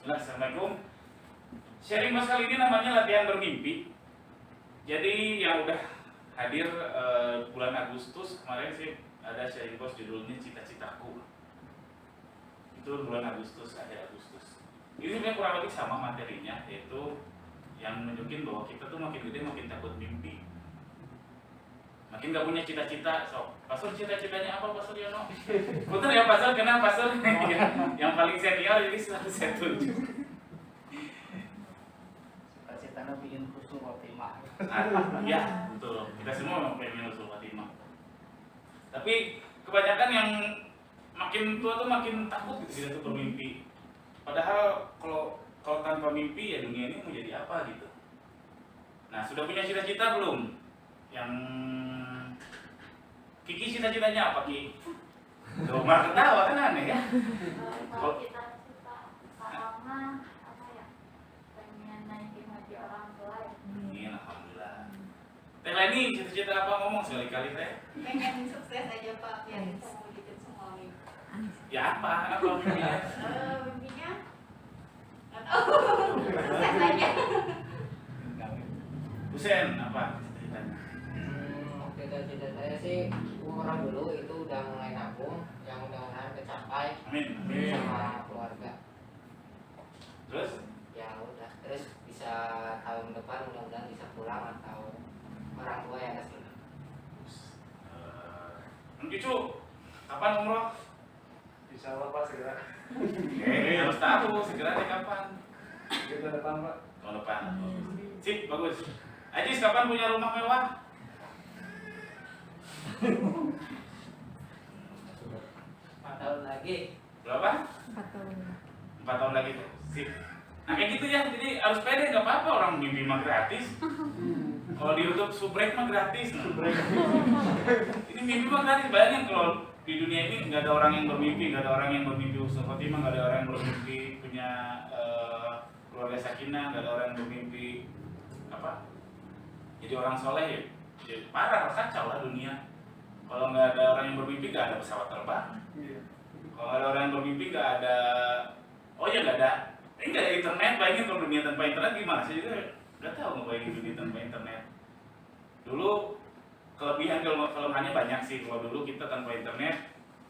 Assalamualaikum. Sharing mas kali ini namanya latihan bermimpi. Jadi yang udah hadir bulan Agustus kemarin sih ada sharing post judulnya cita-citaku. Itu bulan Agustus, akhir Agustus. Ini sebenarnya kurang lebih sama materinya, yaitu yang nunjukin bahwa kita tuh makin gede makin takut mimpi. Makin gak punya cita-cita, sok. Pastor cita-citanya apa Pastor Yono? Putar ya Pastor, kenapa Pastor? Yang paling senior jadi selalu saya tunjuk. Cita-citanya bikin husnul khotimah. Ya, betul. Kita semua pengen husnul khotimah. Tapi kebanyakan yang makin tua tuh makin takut gitu dia tuh bermimpi. Padahal kalau tanpa mimpi ya dunia ini mau jadi apa gitu. Nah, sudah punya cita-cita belum? Yang Kiki cita-citanya apa Ki? Tuh, malah ketawa kan aneh ya. Kalau cita-cita pertama apa ya? Pengen naikin haji orang tua ya. Amin, alhamdulillah. Teh Leni cita-cita apa ngomong sekali-kali teh? Pengen sukses aja Pak, biar bisa mewujudkan semua mimpi. Ya apa mimpinya? Mimpinya? Nggak tahu. Sukses aja. Husen apa cita-citanya? Cita-cita saya sih umur dulu itu udah mulai nabung, yang mudah-mudahan tercapai Amin. sama keluarga. Terus? Ya udah, terus bisa tahun depan mudah-mudahan bisa pulang atau orang tua yang kesini. Cucu, kapan umroh? Insya Allah Pak segera. Harus tahu segera kapan? Kita depan Pak. Tahun depan. Sip, bagus. Ajis kapan punya rumah mewah? 4 tahun lagi. Berapa? 4 tahun. 4 tahun lagi tuh. Sip. Nah kayak gitu ya, jadi harus pede, nggak apa-apa, orang mimpi mah gratis. Kalau di YouTube subrek mah gratis. Ini mimpi mah gratis. Bayangin kalau di dunia ini nggak ada orang yang bermimpi, nggak ada orang yang bermimpi husnul khotimah, nggak ada orang yang bermimpi punya keluarga sakinah, nggak ada orang yang bermimpi apa? Jadi orang soleh ya. Jadi parah, kacau lah dunia. Kalau nggak ada orang yang bermimpi, nggak ada pesawat terbang. Kalau nggak ada orang yang bermimpi, nggak ada, oh ya nggak ada. Ini nggak ada internet. Bayangin kalau dunia tanpa internet gimana? Saya juga nggak tahu ngebayangin dunia tanpa internet. Dulu kelebihan kelemahannya banyak sih. Kalau dulu kita tanpa internet,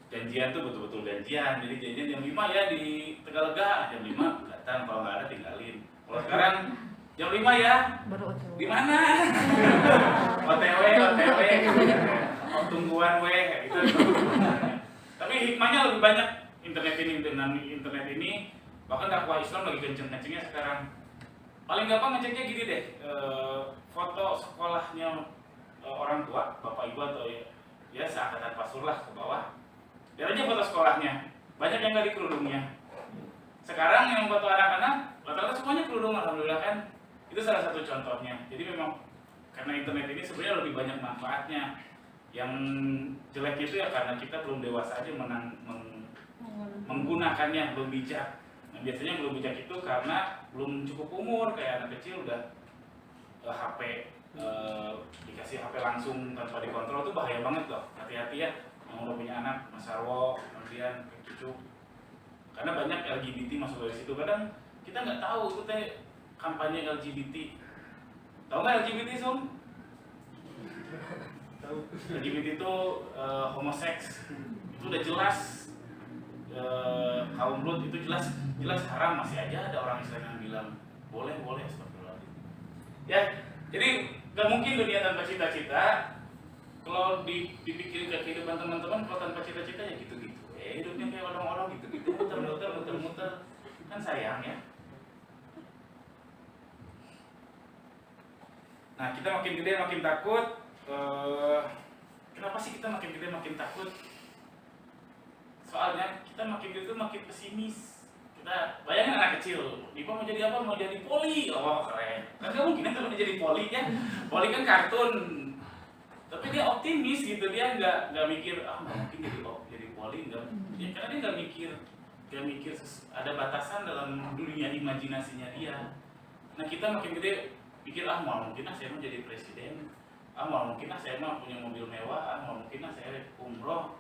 janjian tuh betul-betul janjian. Jadi janjian jam 5 ya di Tegalega, jam 5 datang. Kalau nggak ada tinggalin. Kalau sekarang jam 5 ya. Di mana? OTW. Oh, tungguan weh itu. Tapi hikmahnya lebih banyak internet ini, dengan internet ini bahkan dakwah Islam lagi kenceng-kencengnya sekarang. Paling gampang ngeceknya gini deh, foto sekolahnya orang tua, bapak ibu atau ya seangkatan pasur lah ke bawah. Lihat aja foto sekolahnya, banyak yang nggak di kerudungnya. Sekarang yang foto anak-anak, rata-rata semuanya kerudung, alhamdulillah kan. Itu salah satu contohnya. Jadi memang karena internet ini sebenarnya lebih banyak manfaatnya. Yang jelek itu ya karena kita belum dewasa aja menggunakannya, belum bijak. Nah, biasanya belum bijak itu karena belum cukup umur, kayak anak kecil udah HP dikasih HP langsung tanpa dikontrol itu bahaya banget loh. Hati-hati ya yang udah punya anak, Mas Arwo, kemudian cucu. Karena banyak LGBT masuk dari situ. Kadang kita nggak tahu itu teh kampanye LGBT. Tahu nggak LGBT Sum? LGBT itu homoseks, itu udah jelas. Kaum blood itu jelas haram, masih aja ada orang Islam yang bilang boleh astagfirullahaladzim. Ya, jadi nggak mungkin dunia tanpa cita-cita. Kalau dipikirin ke kehidupan teman-teman, kalau tanpa cita-cita ya gitu-gitu. Hidupnya kayak orang-orang gitu-gitu, muter-muter, kan sayang ya. Nah, kita makin gede makin takut. Kenapa sih kita makin gede makin takut? Soalnya kita makin gede tuh makin pesimis. Kita bayangin anak kecil, Dipa mau jadi apa? Mau jadi poli. Oh keren. Kan gak mungkin kan jadi poli ya. Poli kan kartun. Tapi dia optimis gitu, dia nggak mikir nggak mungkin jadi poli nggak. Ya, karena dia nggak mikir ada batasan dalam dunia imajinasinya dia. Nah kita makin gede pikir mau mungkin saya mau jadi presiden. Mau mungkin saya mah punya mobil mewah. Mau mungkin saya umroh.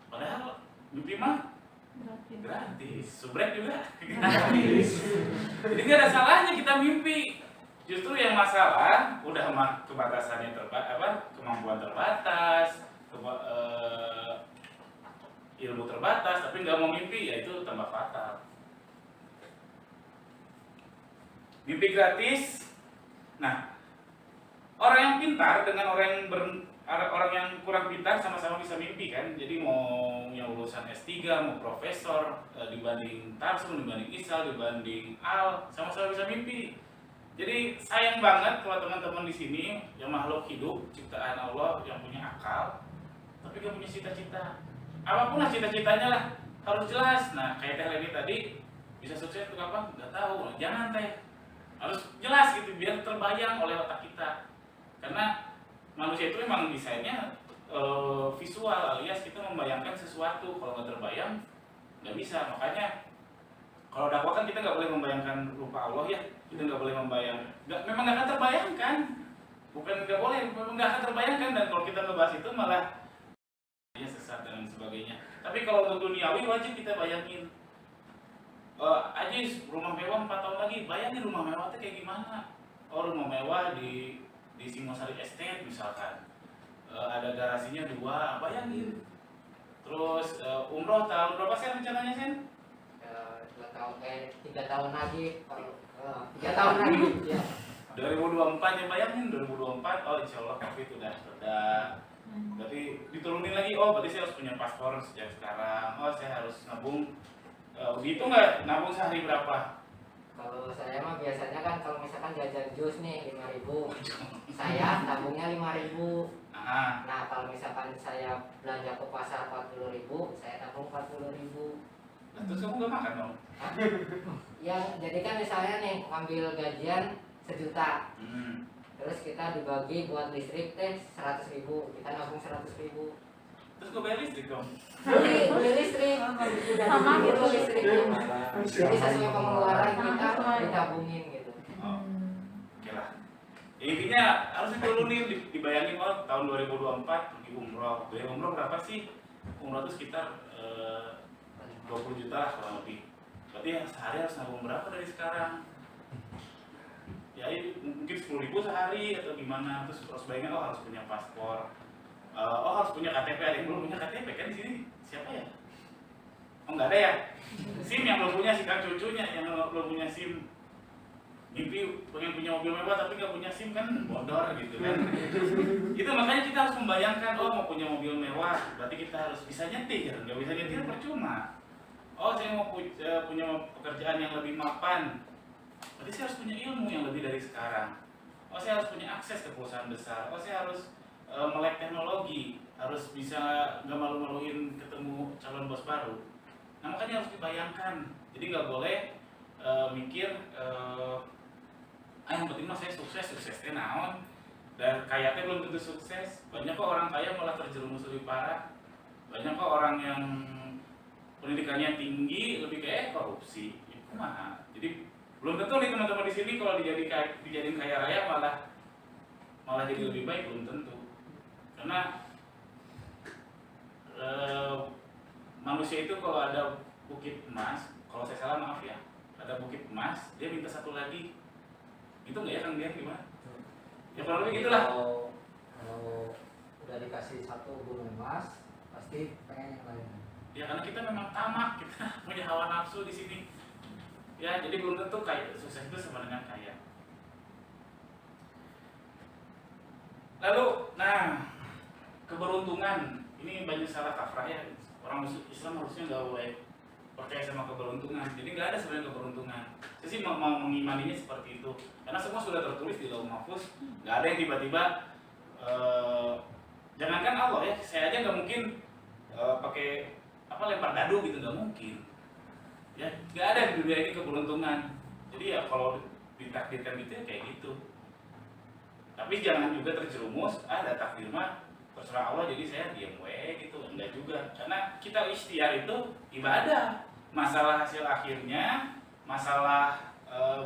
Padahal mimpi mah Gratis, subrek juga gratis. Jadi nggak ada salahnya kita mimpi. Justru yang masalah udah kebatasannya kemampuan terbatas, ilmu terbatas, tapi nggak mau mimpi, ya itu tambah fatal. Mimpi gratis. Nah, orang yang pintar dengan orang yang kurang pintar sama-sama bisa mimpi kan. Jadi mau yang lulusan S3, mau profesor, dibanding Tarsum, dibanding Isal, dibanding Al, sama-sama bisa mimpi. Jadi sayang banget kalau teman-teman di sini yang makhluk hidup ciptaan Allah yang punya akal, tapi gak punya cita-cita. Apapun lah cita-citanya lah harus jelas. Nah kayak Teh Leni tadi bisa sukses itu apa? Gak tahu. Jangan Teh, harus jelas gitu biar terbayang oleh otak kita. Karena manusia itu memang desainnya visual, alias kita membayangkan sesuatu. Kalau nggak terbayang nggak bisa. Makanya kalau dakwah kan kita nggak boleh membayangkan rupa Allah ya. Kita nggak boleh memang nggak akan terbayangkan. Bukan nggak boleh, memang nggak akan terbayangkan. Dan kalau kita ngebahas itu malah ya sesat dan sebagainya. Tapi kalau untuk duniawi wajib kita bayangin. Ajis rumah mewah 4 tahun lagi, bayangin rumah mewah itu kayak gimana. Oh rumah mewah di Singosari Estate misalkan, ada garasinya 2, bayangin. Terus umroh tahun berapa sih rencananya Sen? 3 tahun lagi, 3 tahun lagi ya. 2024 ya, bayangin 2024, oh insya Allah COVID udah berarti diturunin lagi, oh berarti saya harus punya paspor sejak sekarang, oh saya harus nabung. Begitu nggak? Nabung sehari berapa? Kalau saya mah biasanya kan kalau misalkan jajan jus nih 5.000, saya tabungnya 5.000. Nah kalau misalkan saya belanja ke pasar 40.000, saya tabung 40.000. Nah, terus kamu nggak makan dong? Ya jadi kan misalnya nih ngambil gajian 1 juta, terus kita dibagi buat listrik teh 100.000, kita nabung 100.000. Terus gue bayar listrik dong? Beli listrik, Sama gitu. listriknya. Jadi sesuai pengeluaran kita ditabungin gitu. Oh, oke lah. Ya, intinya harus diturunin, dibayangin oh tahun 2024 pergi umroh. Biaya umroh berapa sih? Umroh itu sekitar 20 juta lah kurang lebih. Berarti ya sehari harus nabung berapa dari sekarang? Ya mungkin 10.000 sehari atau gimana. Terus bayangin oh harus punya paspor. Oh harus punya KTP, ada yang belum punya KTP kan di sini? Siapa ya? Oh nggak ada ya? SIM yang belum punya, si kan cucunya yang belum punya SIM. Mimpi pengen punya mobil mewah tapi nggak punya SIM kan bodor gitu kan? Itu makanya kita harus membayangkan, oh mau punya mobil mewah, berarti kita harus bisa nyetir. Nggak bisa nyetir percuma. Oh saya mau punya pekerjaan yang lebih mapan, berarti saya harus punya ilmu yang lebih dari sekarang. Oh saya harus punya akses ke perusahaan besar. Oh saya harus melek teknologi, harus bisa nggak malu-maluin ketemu calon bos baru. Nah makanya harus dibayangkan. Jadi nggak boleh mikir yang penting mah saya suksesnya naon. Dan kayaknya belum tentu sukses. Banyak kok orang kaya malah terjerumus lebih parah. Banyak kok orang yang pendidikannya tinggi lebih kayak korupsi. Itu mah. Jadi belum tentu nih teman-teman di sini kalau dijadiin kaya raya malah jadi lebih baik, belum tentu. Karena manusia itu kalau ada bukit emas, kalau saya salah maaf ya, ada bukit emas, dia minta satu lagi. Itu nggak ya Kang Dian gimana? Ya kalau lebih gitulah. Kalau udah dikasih 1 gunung emas, pasti pengen yang lain. Ya karena kita memang tamak, kita punya hawa nafsu di sini. Ya jadi belum tentu kaya, sukses itu sama dengan kaya. Lalu, nah keberuntungan ini banyak salah kaprah ya. Orang Islam harusnya nggak boleh percaya sama keberuntungan. Jadi nggak ada sebenarnya keberuntungan. Saya sih mau mengimaninya seperti itu. Karena semua sudah tertulis di Lauhul Mahfuz. Nggak ada yang tiba-tiba jangankan Allah ya, saya aja nggak mungkin pakai lempar dadu gitu, nggak mungkin. Ya nggak ada di dunia ini keberuntungan. Jadi ya kalau ditakdirkan gitu ya kayak gitu. Tapi jangan juga terjerumus, ada takdir mah terserah Allah jadi saya diam gitu, enggak juga. Karena kita ikhtiar itu ibadah. Masalah hasil akhirnya, masalah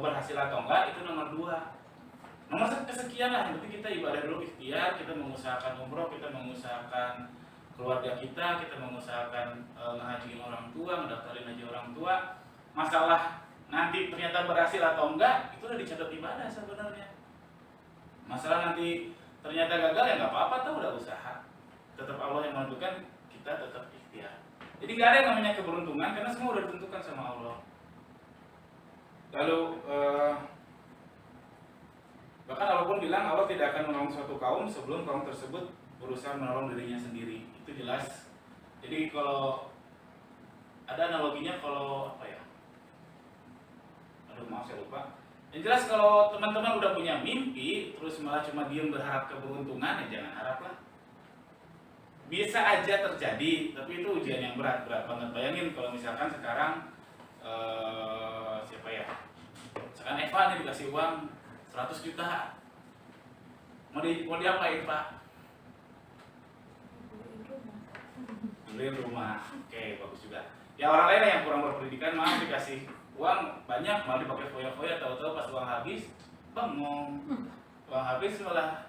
berhasil atau enggak itu nomor 2. Nomor kesekian lah, yang penting kita ibadah dulu, ikhtiar, kita mengusahakan umroh, kita mengusahakan keluarga kita mengusahakan ngehajiin orang tua, ngedaftarin haji orang tua. Masalah nanti ternyata berhasil atau enggak, itu udah dicatat ibadah sebenarnya. Masalah nanti ternyata gagal ya nggak apa-apa, tuh udah usaha. Tetap Allah yang menentukan, kita tetap ikhtiar. Jadi nggak ada yang namanya keberuntungan karena semua udah ditentukan sama Allah. Lalu bahkan Allah pun bilang Allah tidak akan menolong suatu kaum sebelum kaum tersebut berusaha menolong dirinya sendiri. Itu jelas. Jadi kalau ada analoginya, kalau apa ya? Aduh maaf saya lupa. Yang jelas kalau teman-teman udah punya mimpi terus malah cuma diem berharap keberuntungan, ya jangan harap lah. Bisa aja terjadi, tapi itu ujian yang berat banget. Bayangin kalau misalkan sekarang siapa ya? Misalkan Eva nih dikasih uang 100 juta. Mau diapain, Pak? Beliin rumah. Oke, bagus juga. Ya orang lain yang kurang berpendidikan malah dikasih uang banyak malah dipakai foya-foya, tahu-tahu pas uang habis bengong. Uang habis malah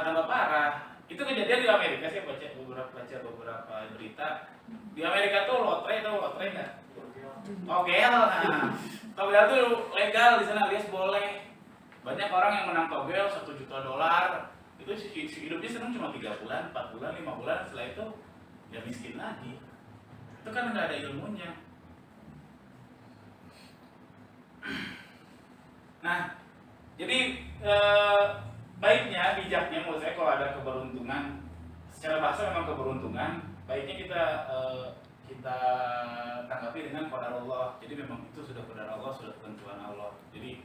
tambah parah. Itu kejadian di Amerika, saya baca beberapa berita. Di Amerika tuh lotre nggak? Oke, nah, togel tuh legal di sana, alias boleh. Banyak orang yang menang togel $1 juta. Itu hidupnya senang cuma 3 bulan, 4 bulan, 5 bulan, setelah itu ya miskin lagi. Itu kan nggak ada ilmunya. Nah, jadi baiknya, bijaknya menurut saya kalau ada keberuntungan, secara bahasa memang keberuntungan, baiknya kita tanggapi dengan qadar Allah. Jadi memang itu sudah qadar Allah, sudah ketentuan Allah. Jadi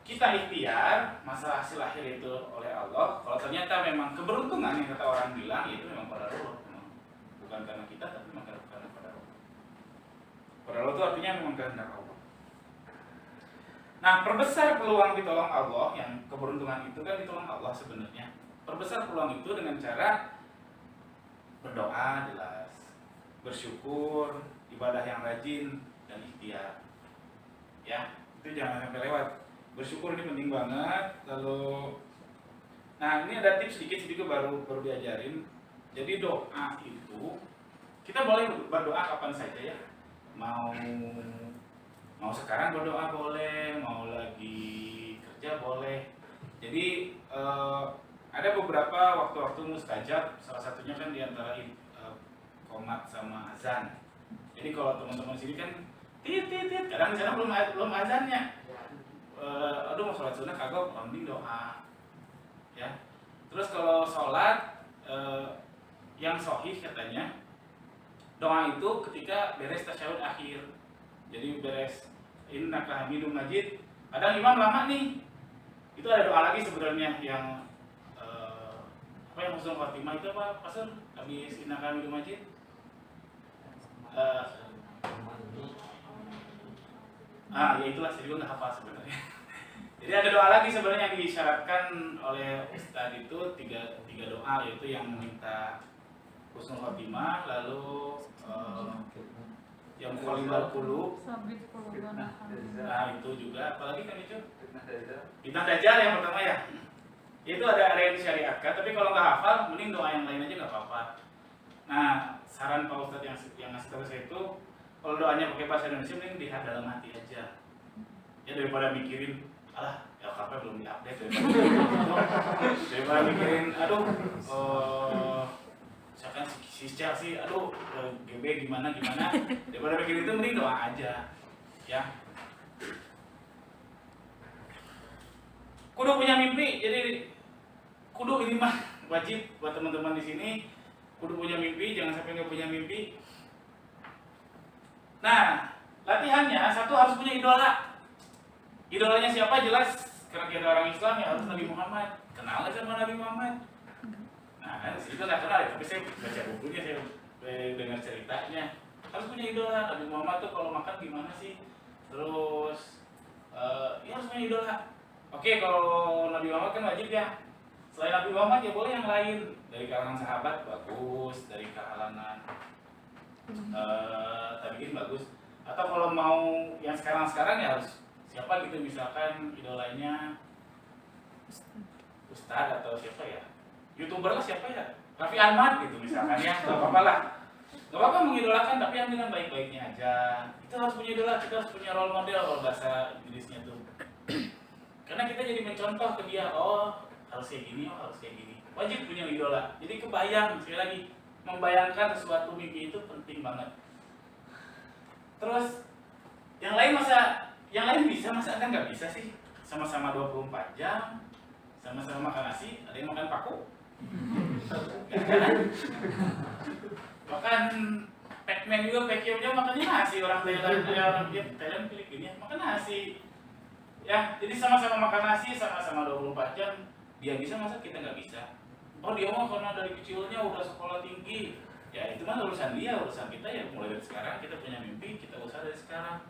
kita ikhtiar, masalah hasil akhir itu oleh Allah. Kalau ternyata memang keberuntungan yang kata orang bilang, itu memang qadar Allah. Bukan karena kita, tapi memang karena qadar Allah. Qadar Allah itu artinya memang kehendak Allah. Nah, perbesar peluang ditolong Allah, yang keberuntungan itu kan ditolong Allah sebenarnya. Perbesar peluang itu dengan cara berdoa jelas, bersyukur, ibadah yang rajin, dan ikhtiar. Ya, itu jangan sampai lewat. Bersyukur ini penting banget. Lalu, nah ini ada tips sedikit juga baru diajarin. Jadi doa itu kita boleh berdoa kapan saja ya. Mau sekarang berdoa boleh, mau lagi kerja boleh. Jadi ada beberapa waktu-waktu mustajab, salah satunya kan diantara qomat sama azan. Jadi kalau teman-teman sini kan tit, kadang di sana belum azannya. Aduh mau sholat sunnah kagak, mending doa. Ya. Terus kalau sholat yang sahih katanya doa itu ketika beres tasyahud akhir. Jadi beres innaka hamidum majid, kadang imam lama nih, itu ada doa lagi sebenarnya yang apa yang husnul khotimah itu apa pasal habis innaka hamidum majid, ya itulah, saya juga nggak hafal sebenarnya. Jadi ada doa lagi sebenarnya yang disyaratkan oleh Ustadz itu tiga doa, yaitu yang meminta husnul khotimah, lalu yang kualimal qulub, nah itu juga, apalagi kan itu fitnah dajjal yang pertama ya. Itu ada yang disyariatkan, tapi kalau nggak hafal mending doa yang lain aja nggak apa-apa. Nah, saran Pak Ustadz yang ngasih tahu saya itu, kalau doanya pakai bahasa Indonesia mending lihat dalam hati aja. Ya daripada mikirin, alah LKP belum diupdate daripada mikirin, aduh misalkan si Chelsea, aduh GB gimana daripada mikirin itu mending doa aja ya. Kudu punya mimpi, jadi kudu ini mah wajib buat teman-teman di sini, kudu punya mimpi, jangan sampai nggak punya mimpi. Nah, latihannya satu harus punya idola. Idolanya siapa jelas, karena kita orang Islam ya harus Nabi Muhammad. Kenal nggak sama Nabi Muhammad? Nah, itu nggak kenal ya, tapi saya baca bukunya, saya dengar ceritanya. Harus punya idola. Nabi Muhammad tuh kalau makan gimana sih? Terus ya harus punya idola. Oke, kalau Nabi Muhammad kan wajib ya. Selain Nabi Muhammad ya boleh yang lain. Dari kalangan sahabat bagus, dari kalangan tabi'in bagus. Atau kalau mau yang sekarang ya harus siapa gitu, misalkan idolanya Ustadz atau siapa ya. YouTuber lah siapa ya, Raffi Ahmad gitu misalkan ya, nggak apa-apa lah. Nggak apa-apa mengidolakan, tapi yang dengan baik-baiknya aja. Kita harus punya idola, kita harus punya role model kalau bahasa Inggrisnya tuh. Karena kita jadi mencontoh ke dia, oh harus kayak gini, oh harus kayak gini. Wajib punya idola. Jadi kebayang, sekali lagi, membayangkan sesuatu mimpi itu penting banget. Terus, yang lain bisa, masa Anda nggak bisa sih? Sama-sama 24 jam, sama-sama makan nasi, ada yang makan paku? Gak kan? Makan Pac-Man juga, Pacquiao makannya nasi, orang Thailand Filipina makan nasi. Ya, jadi sama-sama makan nasi, sama-sama 24 jam, dia bisa, masa kita nggak bisa? Oh dia mah karena dari kecilnya udah sekolah tinggi. Ya itu mah urusan dia, urusan kita ya mulai dari sekarang. Kita punya mimpi, kita usaha dari sekarang.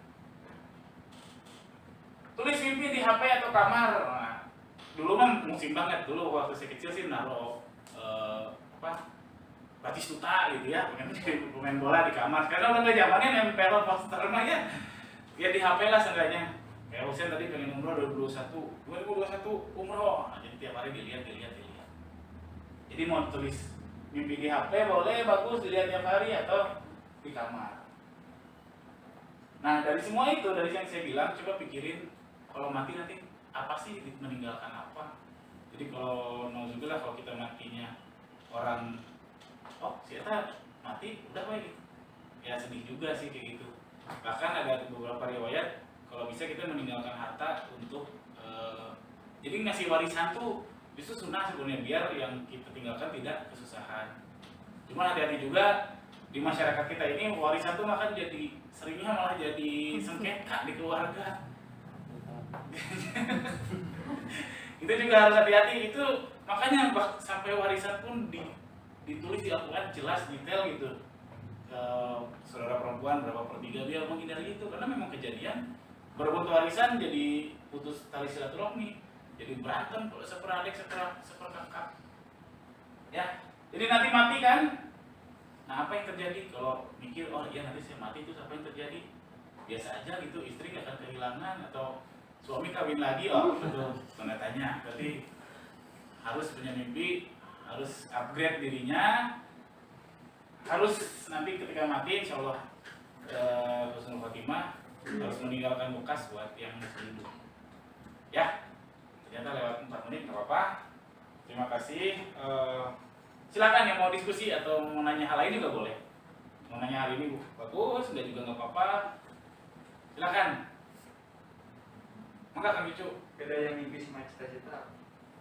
Tulis mimpi di HP atau kamar. Nah, dulu mah musim banget, dulu waktu saya kecil sih naruh Batistuta gitu ya, pengen jadi pemain bola di kamar. Karena udah nggak zamannya nempel poster mah ya. Ya di HP lah seenggaknya. Kayak Husen tadi pengen umroh 2021 umroh. Nah, jadi tiap hari dilihat. Jadi mau tulis mimpi di HP boleh, bagus dilihat tiap hari atau di kamar. Nah dari semua itu, dari yang saya bilang, coba pikirin kalau mati nanti apa sih, meninggalkan apa. Jadi kalau nauzubillah kalau kita matinya orang, oh siapa mati udah baik, ya sedih juga sih kayak gitu. Bahkan ada beberapa riwayat kalau bisa kita meninggalkan harta untuk jadi ngasih warisan tuh justru sunnah sebenarnya, biar yang kita tinggalkan tidak kesusahan. Cuma hati-hati juga di masyarakat kita ini warisan tuh makan jadi seringnya malah jadi sengketa di keluarga. Itu juga harus hati-hati. Itu makanya sampai warisan pun ditulis di Al-Quran jelas detail gitu. Saudara perempuan berapa per 3 biar menghindari itu, karena memang kejadian berebut warisan jadi putus tali silaturahmi. Jadi berantem kalau seperadik seperkakak. Ya, jadi nanti mati kan. Nah apa yang terjadi kalau mikir, oh iya nanti saya mati itu apa yang terjadi? Biasa aja gitu, istri gak akan kehilangan atau suami kawin lagi, oh itu tanda tanya. Berarti harus punya mimpi, harus upgrade dirinya, harus nanti ketika mati insya Allah husnul khotimah, harus meninggalkan bekas buat yang masih hidup. Ya. Ternyata lewat 4 menit, nggak apa-apa. Terima kasih. Silakan yang mau diskusi atau mau nanya hal lain juga boleh. Mau nanya hal ini bagus, nggak juga nggak apa-apa. Silakan. Maka Kang Cucu. Beda yang mimpi sama cita-cita.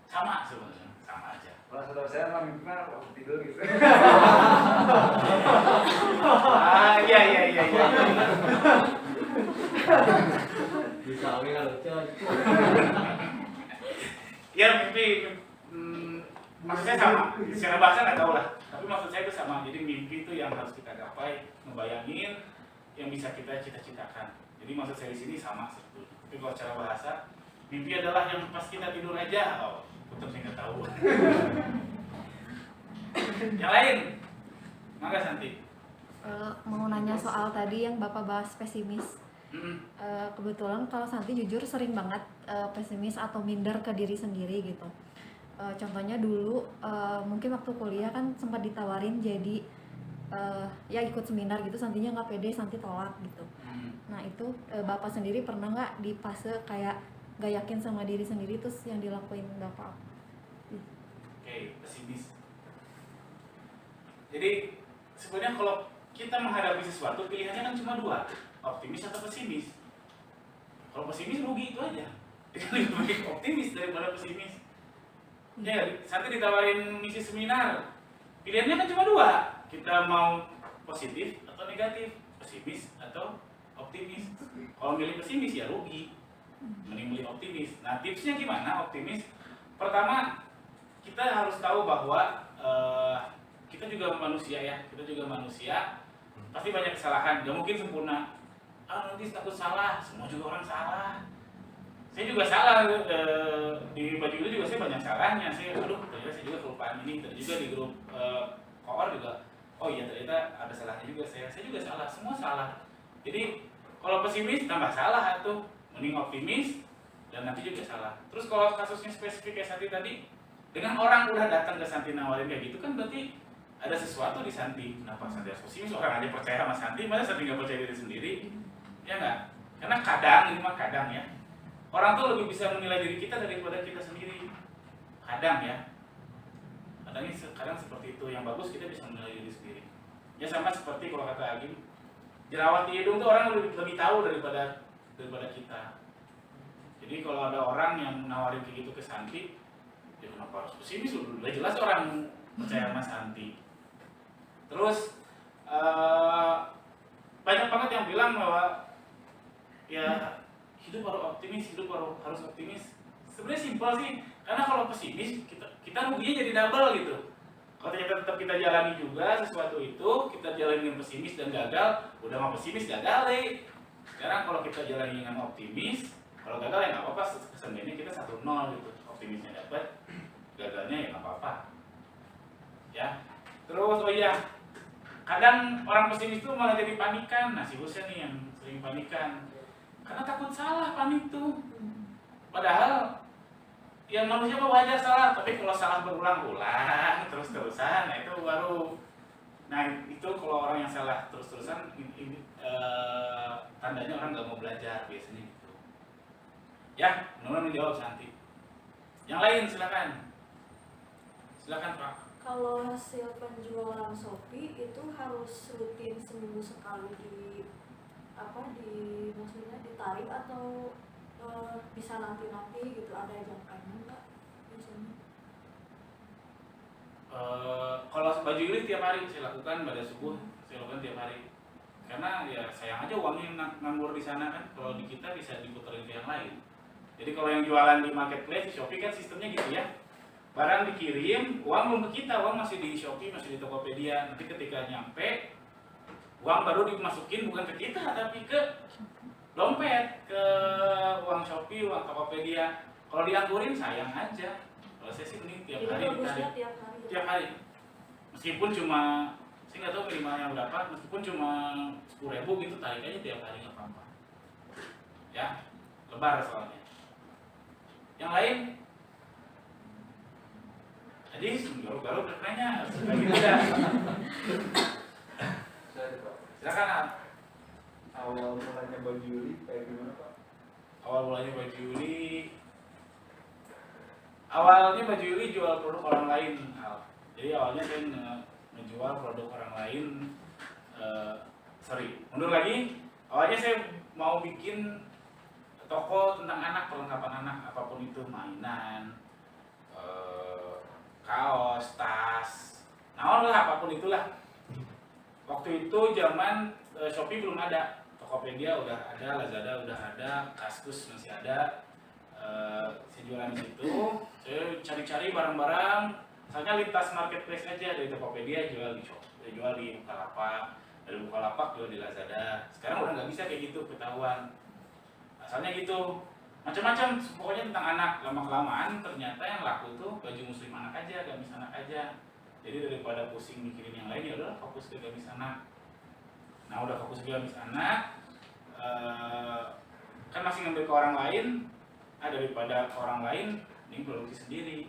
Sama sebenarnya, sama aja. Kalau saudara saya mah mimpi mah waktu tidur gitu. Iya. Bisa kalau lucu. Ya mimpi, maksud saya sama, secara bahasa nggak tahu lah, tapi maksud saya itu sama. Jadi mimpi itu yang harus kita gapai, ngebayangin yang bisa kita cita-citakan. Jadi maksud saya di sini sama sebetulnya. Tapi kalau secara bahasa, mimpi adalah yang pas kita tidur aja. Oh, betul saya nggak tahu. Yang lain, maka Santi. Mau nanya soal tadi yang Bapak bahas pesimis. Kebetulan kalau Santi jujur sering banget pesimis atau minder ke diri sendiri gitu. Contohnya dulu mungkin waktu kuliah kan sempat ditawarin jadi ya ikut seminar gitu, Santinya nggak pede, Santi tolak gitu. Nah itu Bapak sendiri pernah nggak di fase kayak nggak yakin sama diri sendiri, terus yang dilakuin Bapak? Oke, pesimis. Jadi sebenarnya kalau kita menghadapi sesuatu pilihannya kan cuma 2. Optimis atau pesimis. Kalau pesimis rugi itu aja. Lebih baik optimis daripada pesimis. Ya, Santi ditawarin misi seminar. Pilihannya kan cuma 2. Kita mau positif atau negatif, pesimis atau optimis. Kalau milih pesimis ya rugi. Mending milih optimis. Nah, tipsnya gimana optimis? Pertama, kita harus tahu bahwa kita juga manusia ya. Kita juga manusia. Pasti banyak kesalahan, gak mungkin sempurna. Nanti takut salah, semua juga orang salah. Saya juga salah, di baju itu juga saya banyak salahnya. Ternyata saya juga kelupaan ini, ternyata juga di grup koor juga, oh iya ternyata ada salahnya juga saya juga salah, semua salah. Jadi kalau pesimis tambah salah atau mending optimis dan nanti juga salah. Terus kalau kasusnya spesifik kayak tadi, Dengan orang udah datang ke Santi nawarin kayak gitu kan berarti ada sesuatu di Santi. Kenapa Santi harus pesimis? Orang aja percaya sama Santi, masa Santi nggak percaya diri sendiri? Ya nggak? Karena kadang, ini mah kadang ya, orang tuh lebih bisa menilai diri kita daripada kita sendiri. Kadang ya, kadang seperti itu. Yang bagus kita bisa menilai diri sendiri. Ya sama seperti kalau kata Agim, jerawat di hidung tuh orang lebih tahu daripada kita. Jadi kalau ada orang yang nawarin kayak gitu ke Santi, ya kenapa harus pesimis? Udah jelas orang percaya sama Santi. Terus banyak banget yang bilang bahwa ya hidup harus optimis. Sebenarnya simpel sih, karena kalau pesimis kita ruginya jadi double gitu. Kalau tetap kita jalani juga sesuatu itu, kita jalani dengan pesimis dan gagal, udah mau pesimis gagal deh. Sekarang kalau kita jalani dengan optimis, kalau gagal ya nggak apa-apa, seenggaknya kita 1-0 gitu. Optimisnya dapat, gagalnya ya nggak apa-apa. Ya, terus oh iya, kadang orang pesimis itu malah jadi panikan. Nah si Husen nih yang sering panikan, karena takut salah, panik tuh. Padahal ya manusia mah wajar salah, tapi kalau salah berulang-ulang terus-terusan, nah itu baru. Nah itu kalau orang yang salah terus-terusan, tandanya orang nggak mau belajar biasanya gitu. Ya, menurut menjawab Santi. Yang lain silakan. Silakan Pak. Kalau hasil penjualan Shopee itu harus rutin seminggu sekali maksudnya ditarik atau bisa nanti gitu, ada jangkanya nggak biasanya? Kalau baju Yuli tiap hari saya lakukan pada subuh, saya lakukan tiap hari. Karena ya sayang aja uangnya nganggur di sana kan. Kalau di kita bisa diputerin ke yang lain. Jadi kalau yang jualan di marketplace di Shopee kan sistemnya gitu ya. Barang dikirim, uang belum ke kita, uang masih di Shopee, masih di Tokopedia. Nanti ketika nyampe, uang baru dimasukin bukan ke kita, tapi ke dompet, ke uang Shopee, uang Tokopedia. Kalau dianggurin sayang aja. Kalau saya sih mending tiap hari ditarik. Tiap hari. Meskipun cuma, saya nggak tahu minimalnya berapa, meskipun cuma 10.000 gitu, tarik aja tiap hari nggak apa-apa. Ya, lebar soalnya. Yang lain? Jadi garuk-garuk nanya, lagi tidak. Silakan Al. Awal mulanya baju Yuli kayak gimana Pak? Awalnya baju Yuli jual produk orang lain, Al. Jadi awalnya saya menjual produk orang lain. Mundur lagi. Awalnya saya mau bikin toko tentang anak, perlengkapan anak, apapun itu, mainan, kaos, tas, naon lah, apapun itulah. Waktu itu zaman Shopee belum ada, Tokopedia udah ada, Lazada udah ada, Kaskus masih ada. Saya jualan di situ, saya cari-cari barang-barang, misalnya lintas marketplace aja, dari Tokopedia jual di Shopee, jual di Bukalapak, dari Bukalapak jual di Lazada. Sekarang udah nggak bisa kayak gitu, ketahuan. Asalnya gitu. Macam-macam, pokoknya tentang anak. Lama-kelamaan ternyata yang laku tuh baju muslim anak aja, gamis anak aja. Jadi daripada pusing mikirin yang lain, ya udah fokus ke gamis anak. Nah udah fokus ke gamis anak, kan masih ngambil ke orang lain. Daripada ke orang lain, ini produksi sendiri.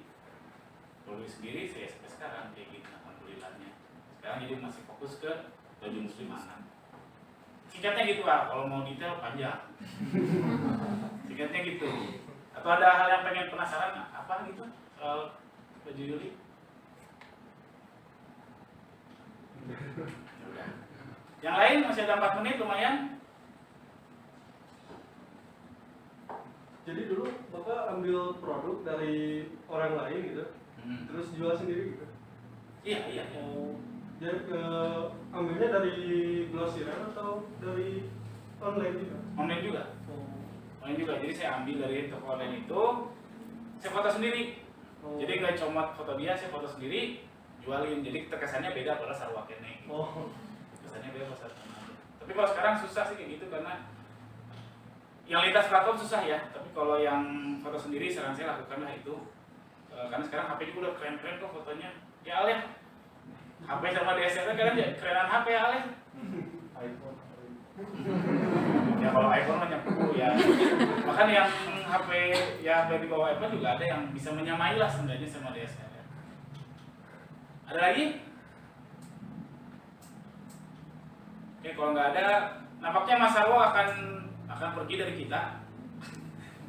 Produksi sendiri saya sampai sekarang kayak gitu, alhamdulillahnya. Sekarang jadi masih fokus ke baju muslim anak. Singkatnya gitu lah, kalau mau detail panjang. Singkatnya gitu. Atau ada hal yang pengen penasaran apa gitu soal baju Yuli? Udah. Yang lain masih ada 4 menit lumayan. Jadi dulu Bapak ambil produk dari orang lain gitu, terus jual sendiri gitu? Iya. Jadi ambilnya dari grosiran atau dari online juga? Online juga. Online juga. Jadi saya ambil dari toko online itu, saya foto sendiri. Jadi nggak cuma foto dia, saya foto sendiri, jualin. Jadi terkesannya beda pada sarwa kene. Kesannya beda pada sarwa. Tapi kalau sekarang susah sih kayak gitu karena yang lintas platform susah ya. Tapi kalau yang foto sendiri, saran saya lakukanlah itu. Karena sekarang HP juga udah keren-keren kok fotonya. Ya Al ya. HP sama DSLR kan ya kerenan HP ya Ale. iPhone. Ya kalau iPhone mah nyapu ya. Bahkan yang HP yang di bawah iPhone juga ada yang bisa menyamai lah sebenarnya sama DSLR. Ada lagi? Oke, kalau nggak ada, nampaknya Mas Arwo akan pergi dari kita.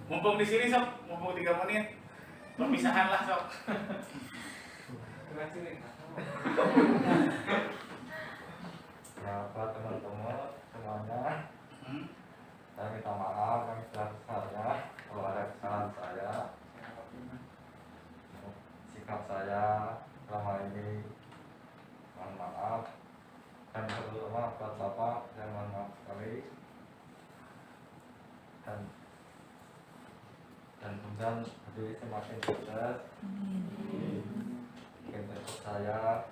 Mumpung di sini sob, mumpung 3 menit, perpisahan lah sob. Bapak teman-teman semuanya, saya minta maaf yang sebesar-besarnya kalau ada kesalahan saya, sikap saya selama ini, mohon maaf. Dan terutama buat Bapak, saya mohon maaf sekali. Dan kemudian berdiri semakin sukses, mungkin besok saya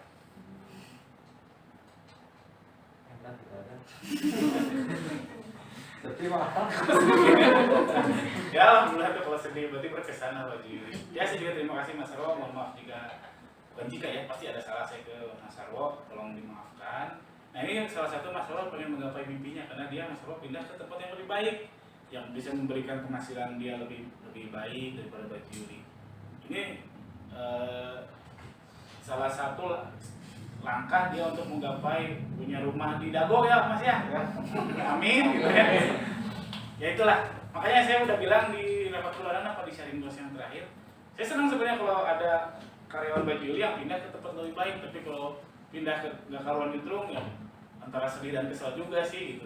enak tidak ada. Sedih mahal. Ya alhamdulillah tuh kalau sedih berarti berkesan lah baju Yuli. Ya saya juga terima kasih Mas Arwo, mohon maaf bukan jika ya, pasti ada salah saya ke Mas Arwo, tolong dimaafkan. Nah ini salah satu Mas Arwo pengen menggapai mimpinya karena dia Mas Arwo pindah ke tempat yang lebih baik, yang bisa memberikan penghasilan dia lebih baik daripada baju Yuli. Ini salah satu langkah dia untuk menggapai punya rumah di Dago ya Mas ya. Amin gitu ya. Ya itulah, makanya saya udah bilang di rapat keluaran apa di sharing bos yang terakhir. Saya senang sebenarnya kalau ada karyawan baju Yuli yang pindah ke tempat lebih baik, tapi kalau pindah ke nggak karuan Gentrung ya antara sedih dan kesal juga sih gitu.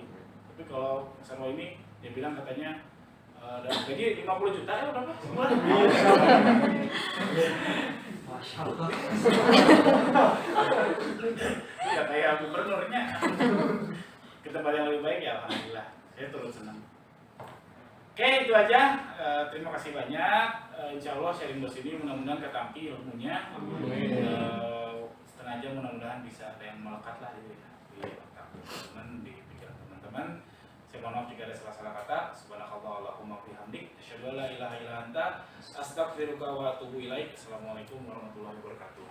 Tapi kalau Mas Arwo ini dia bilang katanya gaji 50 juta ya berapa sebulan? Masya Allah. Ya kayak gubernurnya. Ke tempat yang lebih baik ya alhamdulillah. Saya turut senang. Oke itu aja. Terima kasih banyak. Insya Allah sharing bos ini mudah-mudahan ketampi ilmunya. Setengah jam mudah-mudahan bisa ada yang melekat lah di otak teman-teman, di pikiran teman-teman. Saya mohon maaf jika ada salah-salah kata. Subhanakallahumma bihamdik, asyhadu an la ilaha illa anta, astaghfiruka wa atubu ilaik. Assalamualaikum warahmatullahi wabarakatuh.